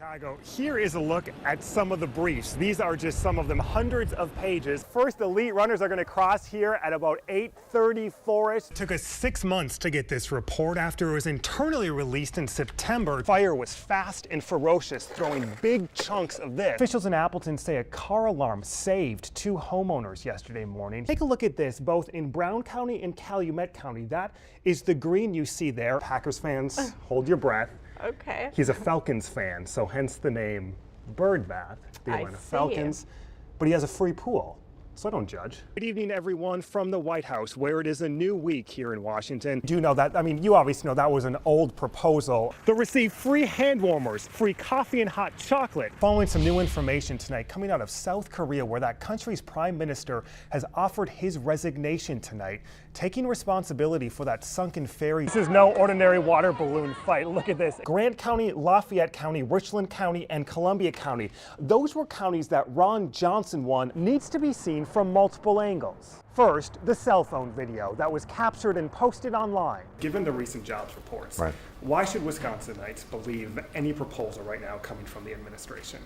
Chicago. Here is a look at some of the briefs. These are just some of them, hundreds of pages. First, elite runners are going to cross here at about 8:34ish. It took us 6 months to get this report after it was internally released in September. Fire was fast and ferocious, throwing big chunks of this. Officials in Appleton say a car alarm saved 2 homeowners yesterday morning. Take a look at this, both in Brown County and Calumet County. That is the green you see there. Packers fans, hold your breath. Okay. He's a Falcons fan, so hence the name Bird Bath, the Atlanta Falcons. But he has a free pool, so I don't judge. Good evening, everyone, from the White House, where it is a new week here in Washington. Do you know that? I mean, you obviously know that was an old proposal. They'll receive free hand warmers, free coffee and hot chocolate. Following some new information tonight coming out of South Korea, where that country's prime minister has offered his resignation tonight, taking responsibility for that sunken ferry. This is no ordinary water balloon fight. Look at this. Grant County, Lafayette County, Richland County, and Columbia County. Those were counties that Ron Johnson won. Needs to be seen from multiple angles. First, the cell phone video that was captured and posted online. Given the recent jobs reports, why should Wisconsinites believe any proposal right now coming from the administration?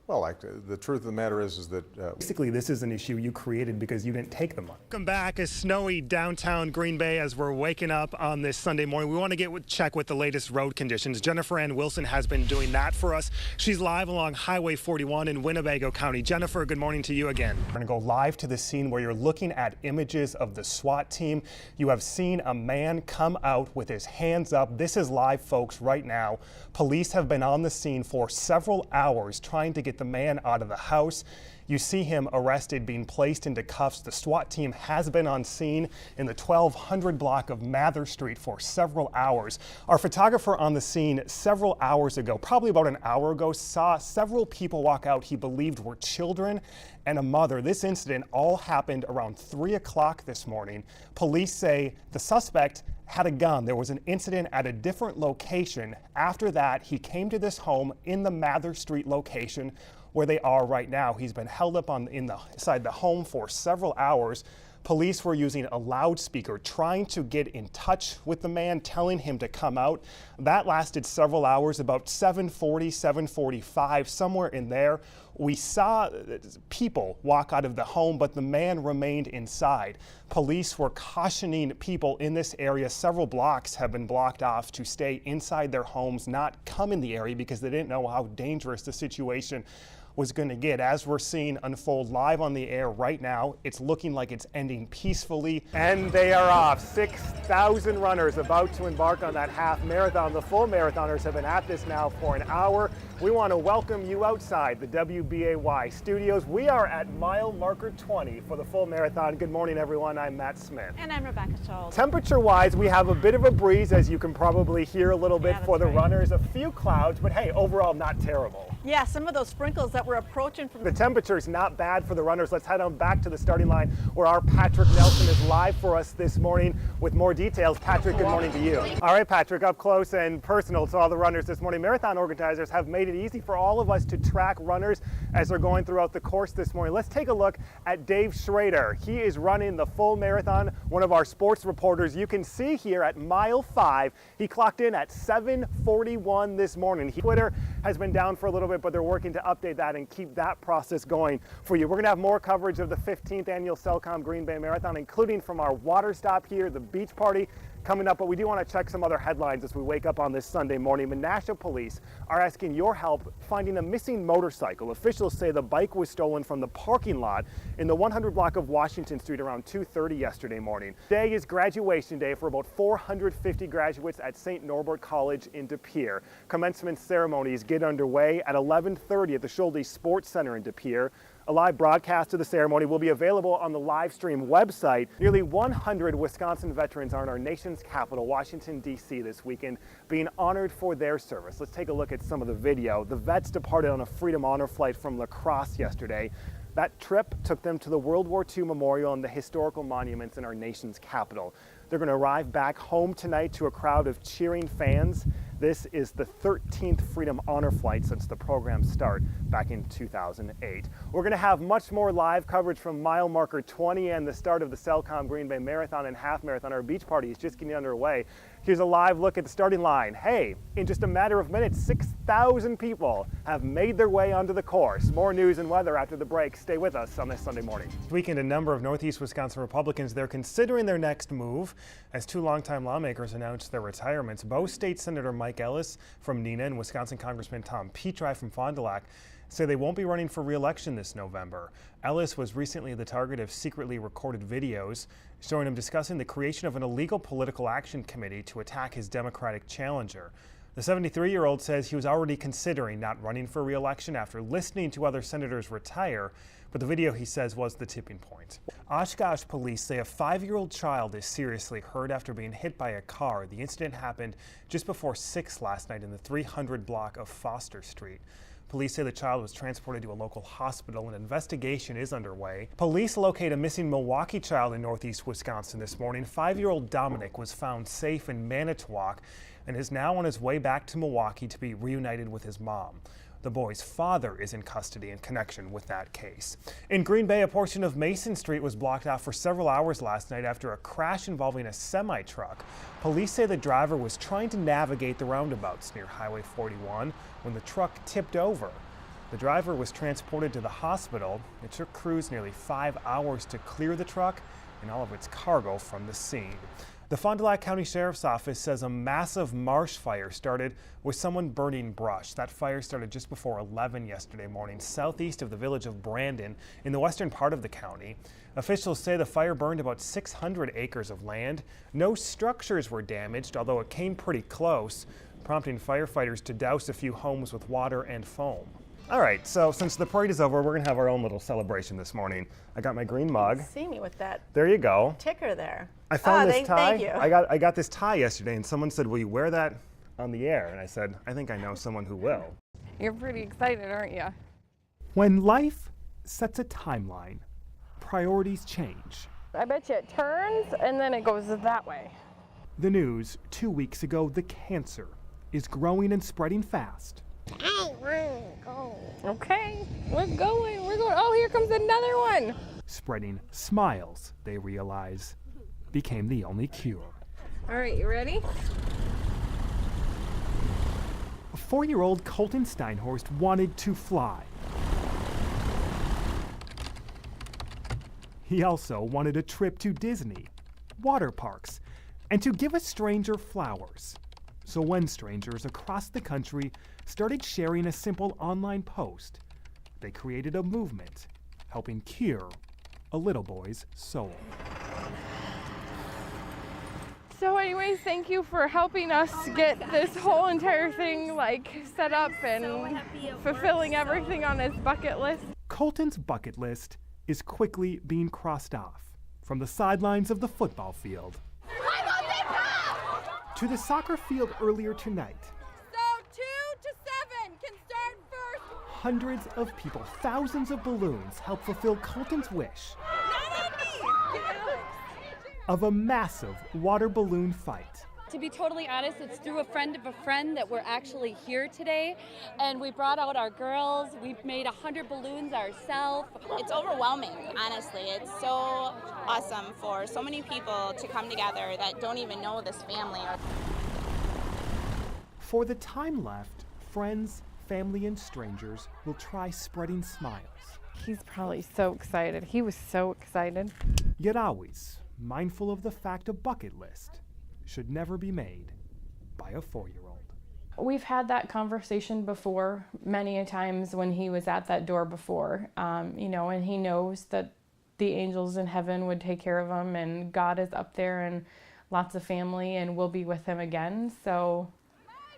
Well, the truth of the matter is that... Basically, this is an issue you created because you didn't take the money. Welcome back. A snowy downtown Green Bay as we're waking up on this Sunday morning. We want to check with the latest road conditions. Jennifer Ann Wilson has been doing that for us. She's live along Highway 41 in Winnebago County. Jennifer, good morning to you again. We're going to go live to the scene where you're looking at images of the SWAT team. You have seen a man come out with his hands up. This is live, folks, right now. Police have been on the scene for several hours trying to get the man out of the house. You see him arrested, being placed into cuffs. The SWAT team has been on scene in the 1200 block of Mather Street for several hours. Our photographer on the scene several hours ago, probably about an hour ago, saw several people walk out he believed were children and a mother. This incident all happened around 3 o'clock this morning. Police say the suspect had a gun. There was an incident at a different location. After that, he came to this home in the Mather Street location where they are right now. He's been held up inside the home for several hours. Police were using a loudspeaker trying to get in touch with the man, telling him to come out. That lasted several hours, about 7:40, 7:45, somewhere in there. We saw people walk out of the home, but the man remained inside. Police were cautioning people in this area. Several blocks have been blocked off to stay inside their homes, not come in the area because they didn't know how dangerous the situation was going to get. As we're seeing unfold live on the air right now, it's looking like it's ending peacefully. And they are off. 6,000 runners about to embark on that half marathon. The full marathoners have been at this now for an hour. We want to welcome you outside the WBAY studios. We are at mile marker 20 for the full marathon. Good morning, everyone. I'm Matt Smith. And I'm Rebecca Schultz. Temperature-wise, we have a bit of a breeze, as you can probably hear a little bit for the runners. A few clouds, but hey, overall not terrible. Yeah, some of those sprinkles that we're approaching from... The temperature's not bad for the runners. Let's head on back to the starting line where our Patrick Nelson is live for us this morning with more details. Patrick, good morning to you. All right, Patrick, up close and personal to all the runners this morning. Marathon organizers have made it easy for all of us to track runners as they're going throughout the course this morning. Let's take a look at Dave Schrader. He is running the full marathon, one of our sports reporters. You can see here at mile 5, he clocked in at 7:41 this morning. Twitter has been down for a little bit, but they're working to update that and keep that process going for you. We're going to have more coverage of the 15th annual Cellcom Green Bay Marathon, including from our water stop here, the beach party, coming up, but we do want to check some other headlines as we wake up on this Sunday morning. Menasha police are asking your help finding a missing motorcycle. Officials say the bike was stolen from the parking lot in the 100 block of Washington Street around 2:30 yesterday morning. Today is graduation day for about 450 graduates at St. Norbert College in De Pere. Commencement ceremonies get underway at 11:30 at the Schulte Sports Center in De Pere. A live broadcast of the ceremony will be available on the live stream website. Nearly 100 Wisconsin veterans are in our nation's capital, Washington, D.C. this weekend, being honored for their service. Let's take a look at some of the video. The vets departed on a Freedom Honor flight from La Crosse yesterday. That trip took them to the World War II Memorial and the historical monuments in our nation's capital. They're going to arrive back home tonight to a crowd of cheering fans. This is the 13th Freedom Honor flight since the program's start back in 2008. We're going to have much more live coverage from mile marker 20 and the start of the Cellcom Green Bay Marathon and Half Marathon. Our beach party is just getting underway. Here's a live look at the starting line. Hey, in just a matter of minutes, 6,000 people have made their way onto the course. More news and weather after the break. Stay with us on this Sunday morning. This weekend, a number of Northeast Wisconsin Republicans, they're considering their next move as two longtime lawmakers announced their retirements. Both State Senator Mike Ellis from Neenah and Wisconsin Congressman Tom Petri from Fond du Lac say they won't be running for re-election this November. Ellis was recently the target of secretly recorded videos showing him discussing the creation of an illegal political action committee to attack his Democratic challenger. The 73-year-old says he was already considering not running for re-election after listening to other senators retire, but the video, he says, was the tipping point. Oshkosh police say a 5-year-old child is seriously hurt after being hit by a car. The incident happened just before 6 last night in the 300 block of Foster Street. Police say the child was transported to a local hospital. An investigation is underway. Police locate a missing Milwaukee child in northeast Wisconsin this morning. 5-year-old Dominic was found safe in Manitowoc and is now on his way back to Milwaukee to be reunited with his mom. The boy's father is in custody in connection with that case. In Green Bay, a portion of Mason Street was blocked off for several hours last night after a crash involving a semi-truck. Police say the driver was trying to navigate the roundabouts near Highway 41 when the truck tipped over. The driver was transported to the hospital. It took crews nearly 5 hours to clear the truck and all of its cargo from the scene. The Fond du Lac County Sheriff's Office says a massive marsh fire started with someone burning brush. That fire started just before 11 yesterday morning, southeast of the village of Brandon in the western part of the county. Officials say the fire burned about 600 acres of land. No structures were damaged, although it came pretty close, prompting firefighters to douse a few homes with water and foam. All right, so since the parade is over, we're gonna have our own little celebration this morning. I got my green mug. See me with that There you go. ticker there. I found this tie. Thank you. I got this tie yesterday, and someone said, "Will you wear that on the air?" And I said, "I think I know someone who will." You're pretty excited, aren't you? When life sets a timeline, priorities change. I bet you it turns and then it goes that way. The news 2 weeks ago, the cancer is growing and spreading fast. I want to go. Okay, we're going. We're going. Oh, here comes another one. Spreading smiles, they realize, became the only cure. All right, you ready? 4-year-old Colton Steinhorst wanted to fly. He also wanted a trip to Disney, water parks, and to give a stranger flowers. So when strangers across the country started sharing a simple online post, they created a movement helping cure a little boy's soul. So anyways, thank you for helping us get this whole entire thing set up and fulfilling everything on his bucket list. Colton's bucket list is quickly being crossed off from the sidelines of the football field to the soccer field earlier tonight. So 2 to 7 can start first. Hundreds of people, thousands of balloons help fulfill Colton's wish of a massive water balloon fight. To be totally honest, it's through a friend of a friend that we're actually here today. And we brought out our girls. We've made 100 balloons ourselves. It's overwhelming, honestly. It's so awesome for so many people to come together that don't even know this family. For the time left, friends, family, and strangers will try spreading smiles. He's probably so excited. He was so excited. Yet always mindful of the fact a bucket list should never be made by a 4-year-old. We've had that conversation before, many a times when he was at that door before, and he knows that the angels in heaven would take care of him, and God is up there, and lots of family, and we'll be with him again. So,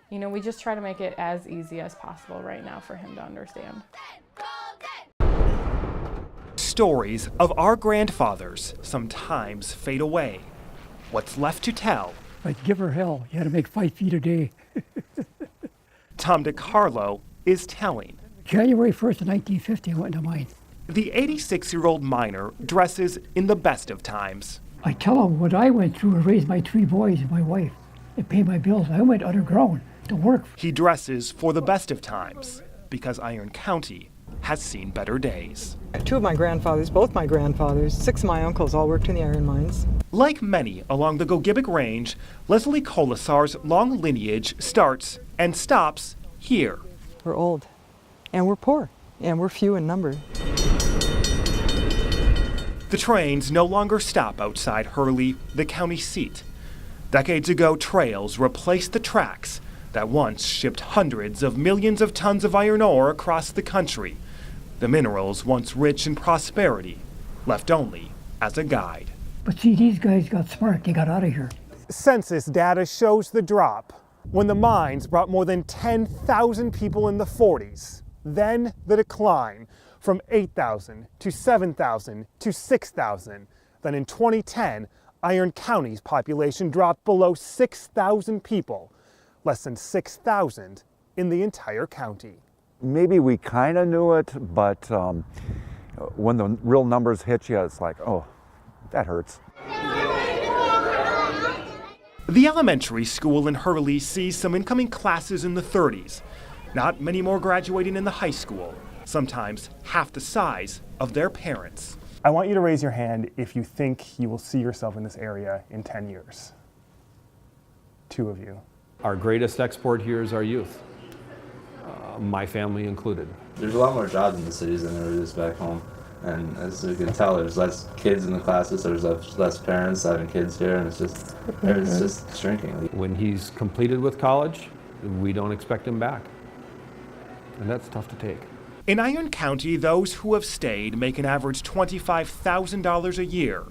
we just try to make it as easy as possible right now for him to understand. Stories of our grandfathers sometimes fade away. What's left to tell? Like, give her hell. You had to make 5 feet a day. Tom DiCarlo is telling. January 1st of 1950, I went into mine. The 86-year-old miner dresses in the best of times. I tell him what I went through to raise my 3 boys and my wife and pay my bills. I went underground to work. He dresses for the best of times because Iron County has seen better days. Two of my grandfathers, both my grandfathers, 6 of my uncles all worked in the iron mines. Like many along the Gogebic Range, Leslie Colasar's long lineage starts and stops here. We're old, and we're poor, and we're few in number. The trains no longer stop outside Hurley, the county seat. Decades ago, trails replaced the tracks that once shipped hundreds of millions of tons of iron ore across the country. The minerals, once rich in prosperity, left only as a guide. But see, these guys got smart. They got out of here. Census data shows the drop when the mines brought more than 10,000 people in the 40s. Then the decline from 8,000 to 7,000 to 6,000. Then in 2010, Iron County's population dropped below 6,000 people, less than 6,000 in the entire county. Maybe we kind of knew it, but when the real numbers hit you, it's like, oh, that hurts. The elementary school in Hurley sees some incoming classes in the 30s. Not many more graduating in the high school, sometimes half the size of their parents. I want you to raise your hand if you think you will see yourself in this area in 10 years. 2 of you. Our greatest export here is our youth, my family included. There's a lot more jobs in the cities than there is back home. And as you can tell, there's less kids in the classes, there's less parents having kids here, and it's just shrinking. When he's completed with college, we don't expect him back. And that's tough to take. In Iron County, those who have stayed make an average $25,000 a year.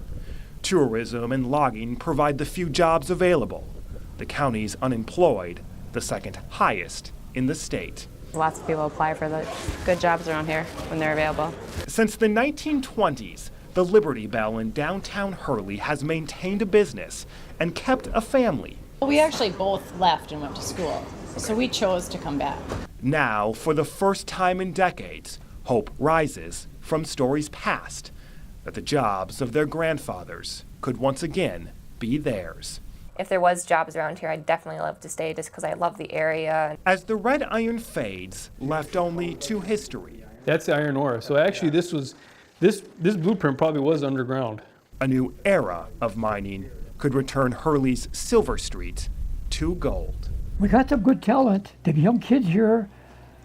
Tourism and logging provide the few jobs available. The county's unemployed, the second highest in the state. Lots of people apply for the good jobs around here when they're available. Since the 1920s, the Liberty Bell in downtown Hurley has maintained a business and kept a family. We actually both left and went to school, so we chose to come back. Now, for the first time in decades, hope rises from stories past that the jobs of their grandfathers could once again be theirs. If there was jobs around here, I'd definitely love to stay just because I love the area. As the red iron fades, left only to history. That's the iron ore. So actually this blueprint probably was underground. A new era of mining could return Hurley's Silver Street to gold. We got some good talent. The young kids here,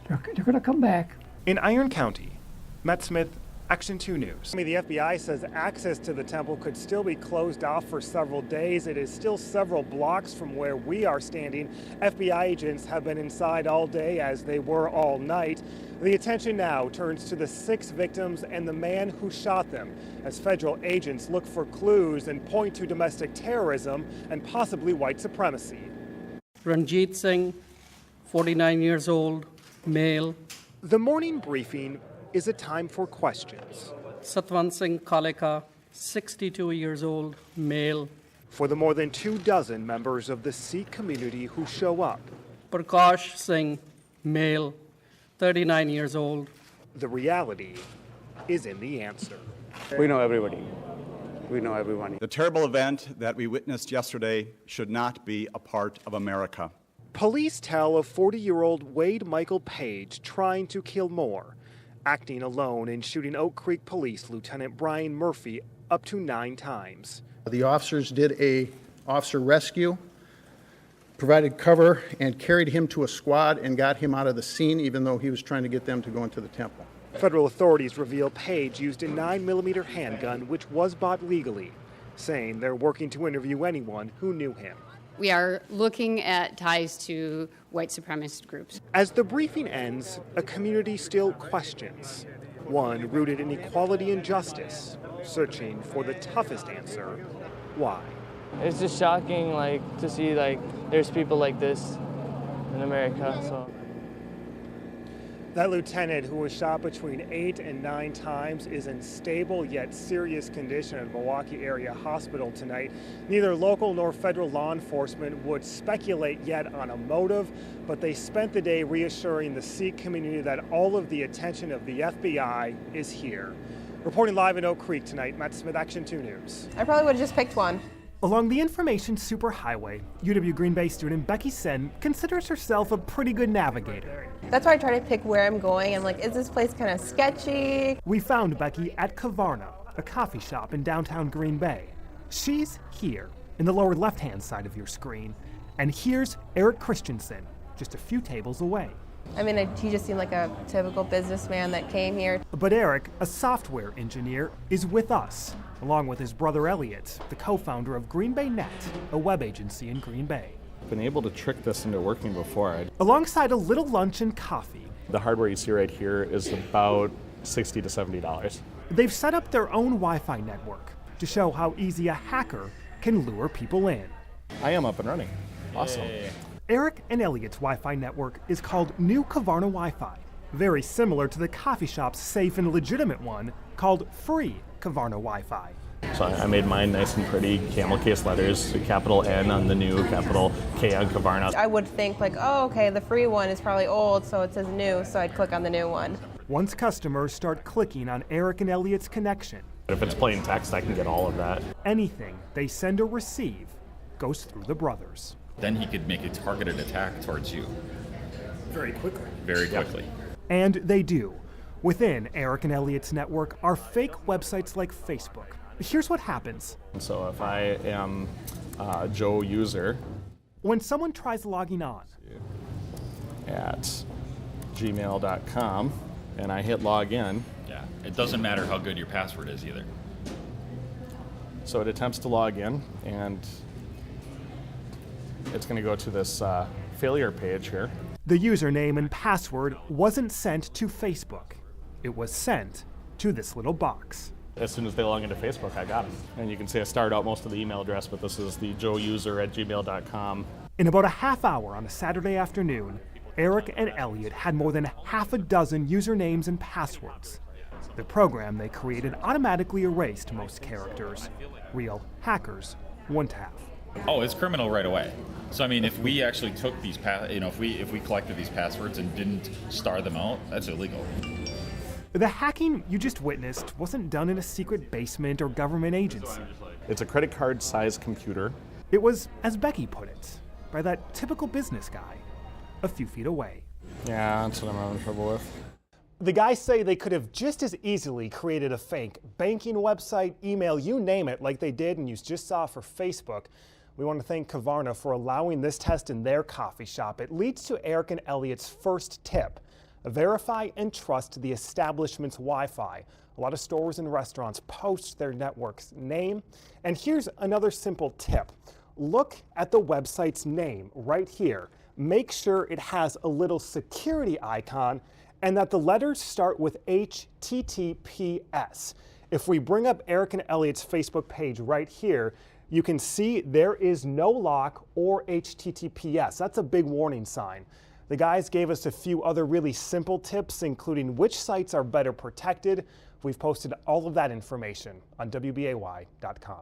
they're going to come back. In Iron County, Matt Smith, Action 2 News. The FBI says access to the temple could still be closed off for several days. It is still several blocks from where we are standing. FBI agents have been inside all day, as they were all night. The attention now turns to the 6 victims and the man who shot them, as federal agents look for clues and point to domestic terrorism and possibly white supremacy. Ranjit Singh, 49 years old, male. The morning briefing is a time for questions. Satwan Singh Kaleka, 62 years old, male. For the more than 24 members of the Sikh community who show up. Prakash Singh, male, 39 years old. The reality is in the answer. We know everybody. We know everyone. The terrible event that we witnessed yesterday should not be a part of America. Police tell of 40-year-old Wade Michael Page trying to kill more, acting alone and shooting Oak Creek Police Lieutenant Brian Murphy up to 9 times. The officers did a officer rescue, provided cover, and carried him to a squad and got him out of the scene, even though he was trying to get them to go into the temple. Federal authorities reveal Page used a 9mm handgun, which was bought legally, saying they're working to interview anyone who knew him. We are looking at ties to white supremacist groups. As the briefing ends, a community still questions. One rooted in equality and justice, searching for the toughest answer. Why? It's just shocking, to see, there's people like this in America, so. That lieutenant, who was shot between 8 and 9 times, is in stable yet serious condition at Milwaukee Area Hospital tonight. Neither local nor federal law enforcement would speculate yet on a motive, but they spent the day reassuring the Sikh community that all of the attention of the FBI is here. Reporting live in Oak Creek tonight, Matt Smith, Action 2 News. I probably would have just picked one. Along the information superhighway, UW Green Bay student Becky Sen considers herself a pretty good navigator. That's why I try to pick where I'm going. I'm like, is this place kind of sketchy? We found Becky at Kavarna, a coffee shop in downtown Green Bay. She's here, in the lower left-hand side of your screen. And here's Eric Christensen, just a few tables away. I mean, he just seemed like a typical businessman that came here. But Eric, a software engineer, is with us, along with his brother Elliot, the co-founder of Green Bay Net, a web agency in Green Bay. Been able to trick this into working before. Alongside a little lunch and coffee. The hardware you see right here is about $60 to $70. They've set up their own Wi-Fi network to show how easy a hacker can lure people in. I am up and running. Awesome. Yay. Eric and Elliot's Wi-Fi network is called New Kavarna Wi-Fi, very similar to the coffee shop's safe and legitimate one called Free Kavarna Wi-Fi. So I made mine nice and pretty, camel case letters, capital N on the new, capital K on Kavarna. I would think like, oh, okay, the free one is probably old, so it says new, so I'd click on the new one. Once customers start clicking on Eric and Elliot's connection, if it's plain text, I can get all of that. Anything they send or receive goes through the brothers. Then he could make a targeted attack towards you. Very quickly. Very quickly. And they do. Within Eric and Elliot's network are fake websites like Facebook. Here's what happens. So if I am Joe user. When someone tries logging on. At gmail.com and I hit log in. Yeah, it doesn't matter how good your password is either. So it attempts to log in and it's going to go to this failure page here. The username and password wasn't sent to Facebook. It was sent to this little box. As soon as they log into Facebook, I got them. And you can see I started out most of the email address, but this is the joeuser@gmail.com. In about a half hour on a Saturday afternoon, Eric and Elliot had more than half a dozen usernames and passwords. The program they created automatically erased most characters. Real hackers wouldn't have. Oh, it's criminal right away. So I mean, if we actually took these, if we collected these passwords and didn't star them out, that's illegal. The hacking you just witnessed wasn't done in a secret basement or government agency. It's a credit card sized computer. It was, as Becky put it, by that typical business guy, a few feet away. Yeah, that's what I'm having trouble with. The guys say they could have just as easily created a fake banking website, email, you name it, like they did and you just saw for Facebook. We want to thank Kavarna for allowing this test in their coffee shop. It leads to Eric and Elliot's first tip. Verify and trust the establishment's Wi-Fi. A lot of stores and restaurants post their network's name. And here's another simple tip. Look at the website's name right here. Make sure it has a little security icon and that the letters start with HTTPS. If we bring up Eric and Elliot's Facebook page right here, you can see there is no lock or HTTPS. That's a big warning sign. The guys gave us a few other really simple tips, including which sites are better protected. We've posted all of that information on WBAY.com.